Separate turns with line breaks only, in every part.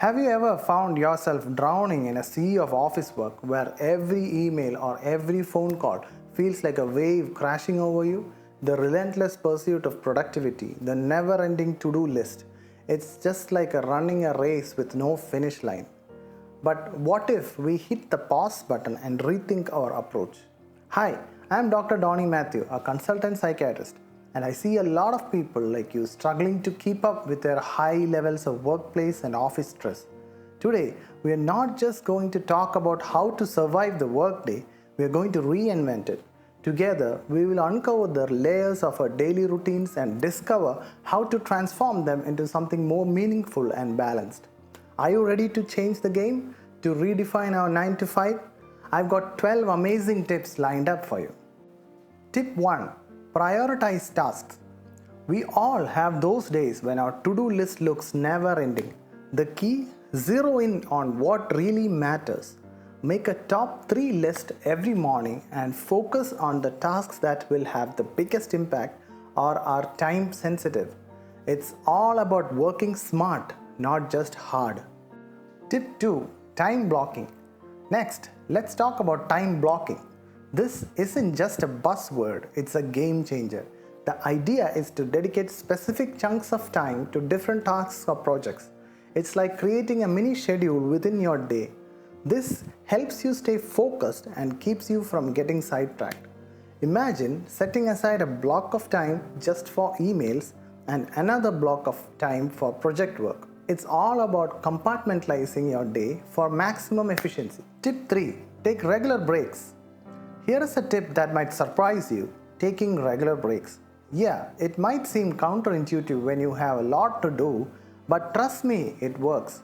Have you ever found yourself drowning in a sea of office work where every email or every phone call feels like a wave crashing over you? The relentless pursuit of productivity, the never ending to do list. It's just like running a race with no finish line. But what if we hit the pause button and rethink our approach? Hi, I'm Dr. Dawny Mathew, a consultant psychiatrist, and I see a lot of people like you struggling to keep up with their high levels of workplace and office stress. Today, we are not just going to talk about how to survive the workday, we are going to reinvent it. Together, we will uncover the layers of our daily routines and discover how to transform them into something more meaningful and balanced. Are you ready to change the game? To redefine our 9 to 5? I've got 12 amazing tips lined up for you. Tip 1. Prioritize tasks. We all have those days when our to-do list looks never ending. The key? Zero in on what really matters. Make a top 3 list every morning and focus on the tasks that will have the biggest impact or are time sensitive. It's all about working smart, not just hard. Tip 2. Time blocking. Next, let's talk about time blocking. This isn't just a buzzword, it's a game changer. The idea is to dedicate specific chunks of time to different tasks or projects. It's like creating a mini schedule within your day. This helps you stay focused and keeps you from getting sidetracked. Imagine setting aside a block of time just for emails and another block of time for project work. It's all about compartmentalizing your day for maximum efficiency. Tip 3. Take regular breaks. Here is a tip that might surprise you, taking regular breaks. Yeah, it might seem counterintuitive when you have a lot to do, but trust me, it works.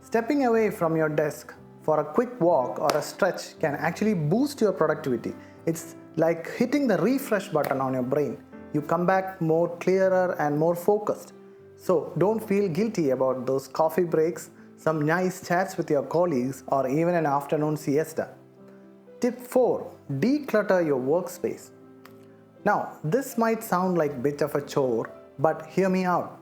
Stepping away from your desk for a quick walk or a stretch can actually boost your productivity. It's like hitting the refresh button on your brain. You come back more clearer and more focused. So don't feel guilty about those coffee breaks, some nice chats with your colleagues, or even an afternoon siesta. Tip 4. Declutter your workspace. Now, this might sound like a bit of a chore, but hear me out.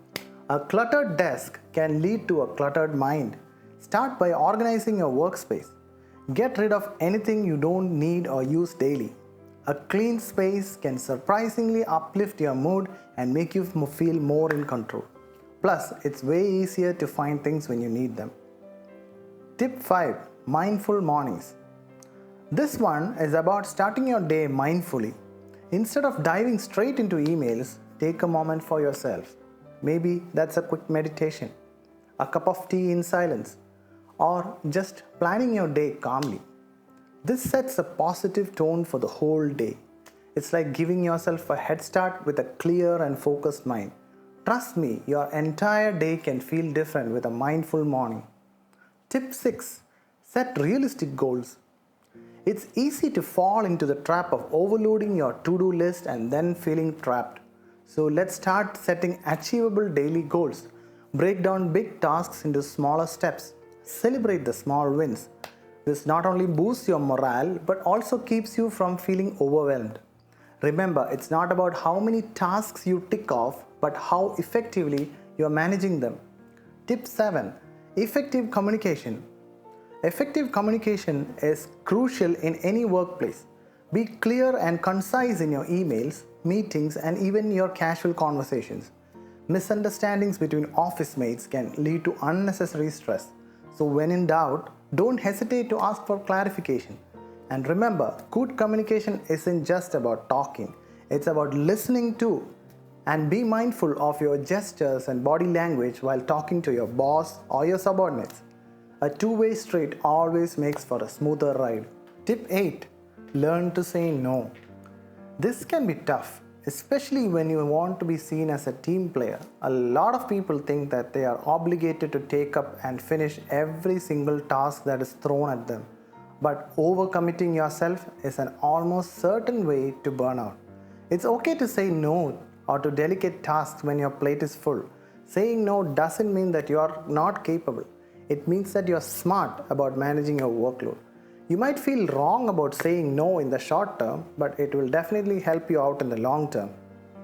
A cluttered desk can lead to a cluttered mind. Start by organizing your workspace. Get rid of anything you don't need or use daily. A clean space can surprisingly uplift your mood and make you feel more in control. Plus, it's way easier to find things when you need them. Tip 5. Mindful mornings. This one is about starting your day mindfully. Instead of diving straight into emails, take a moment for yourself. Maybe that's a quick meditation, a cup of tea in silence, or just planning your day calmly. This sets a positive tone for the whole day. It's like giving yourself a head start with a clear and focused mind. Trust me, your entire day can feel different with a mindful morning. Tip 6. Set realistic goals. It's easy to fall into the trap of overloading your to-do list and then feeling trapped. So let's start setting achievable daily goals. Break down big tasks into smaller steps. Celebrate the small wins. This not only boosts your morale but also keeps you from feeling overwhelmed. Remember, it's not about how many tasks you tick off, but how effectively you are managing them. Tip 7. Effective communication. Effective communication is crucial in any workplace. Be clear and concise in your emails, meetings, and even your casual conversations. Misunderstandings between office mates can lead to unnecessary stress. So when in doubt, don't hesitate to ask for clarification. And remember, good communication isn't just about talking, it's about listening too. And be mindful of your gestures and body language while talking to your boss or your subordinates. A two-way street always makes for a smoother ride. Tip 8. Learn to say no. This can be tough, especially when you want to be seen as a team player. A lot of people think that they are obligated to take up and finish every single task that is thrown at them. But overcommitting yourself is an almost certain way to burn out. It's okay to say no or to delegate tasks when your plate is full. Saying no doesn't mean that you are not capable. It means that you are smart about managing your workload. You might feel wrong about saying no in the short term, but it will definitely help you out in the long term.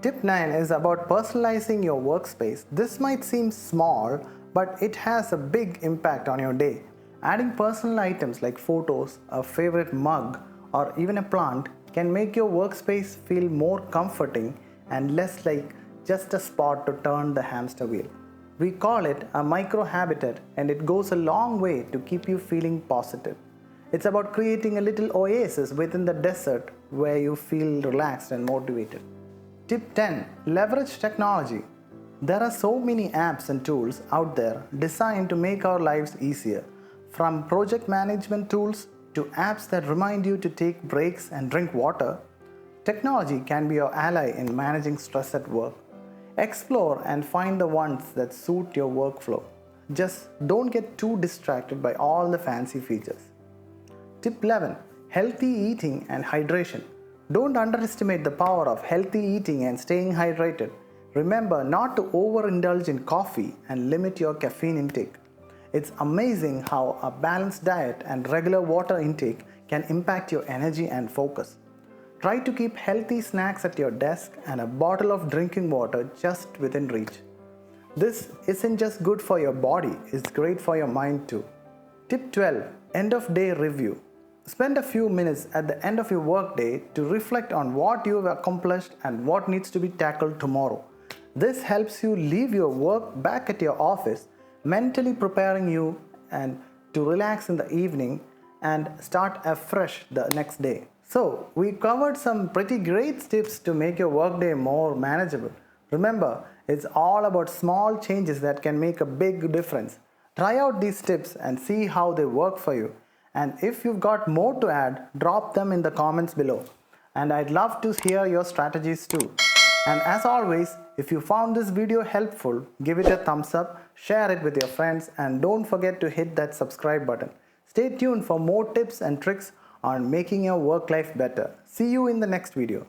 Tip 9 is about personalizing your workspace. This might seem small, but it has a big impact on your day. Adding personal items like photos, a favorite mug, or even a plant can make your workspace feel more comforting and less like just a spot to turn the hamster wheel. We call it a micro habitat, and it goes a long way to keep you feeling positive. It's about creating a little oasis within the desert where you feel relaxed and motivated. Tip 10. Leverage technology. There are so many apps and tools out there designed to make our lives easier. From project management tools to apps that remind you to take breaks and drink water, technology can be your ally in managing stress at work. Explore and find the ones that suit your workflow. Just don't get too distracted by all the fancy features. Tip 11. Healthy eating and hydration. Don't underestimate the power of healthy eating and staying hydrated. Remember not to overindulge in coffee and limit your caffeine intake. It's amazing how a balanced diet and regular water intake can impact your energy and focus. Try to keep healthy snacks at your desk and a bottle of drinking water just within reach. This isn't just good for your body, it's great for your mind too. Tip 12. End of day review. Spend a few minutes at the end of your workday to reflect on what you've accomplished and what needs to be tackled tomorrow. This helps you leave your work back at your office, mentally preparing you and to relax in the evening and start afresh the next day. So, we covered some pretty great tips to make your workday more manageable. Remember, it's all about small changes that can make a big difference. Try out these tips and see how they work for you. And if you've got more to add, drop them in the comments below. And I'd love to hear your strategies too. And as always, if you found this video helpful, give it a thumbs up, share it with your friends, and don't forget to hit that subscribe button. Stay tuned for more tips and tricks on making your work life better. See you in the next video.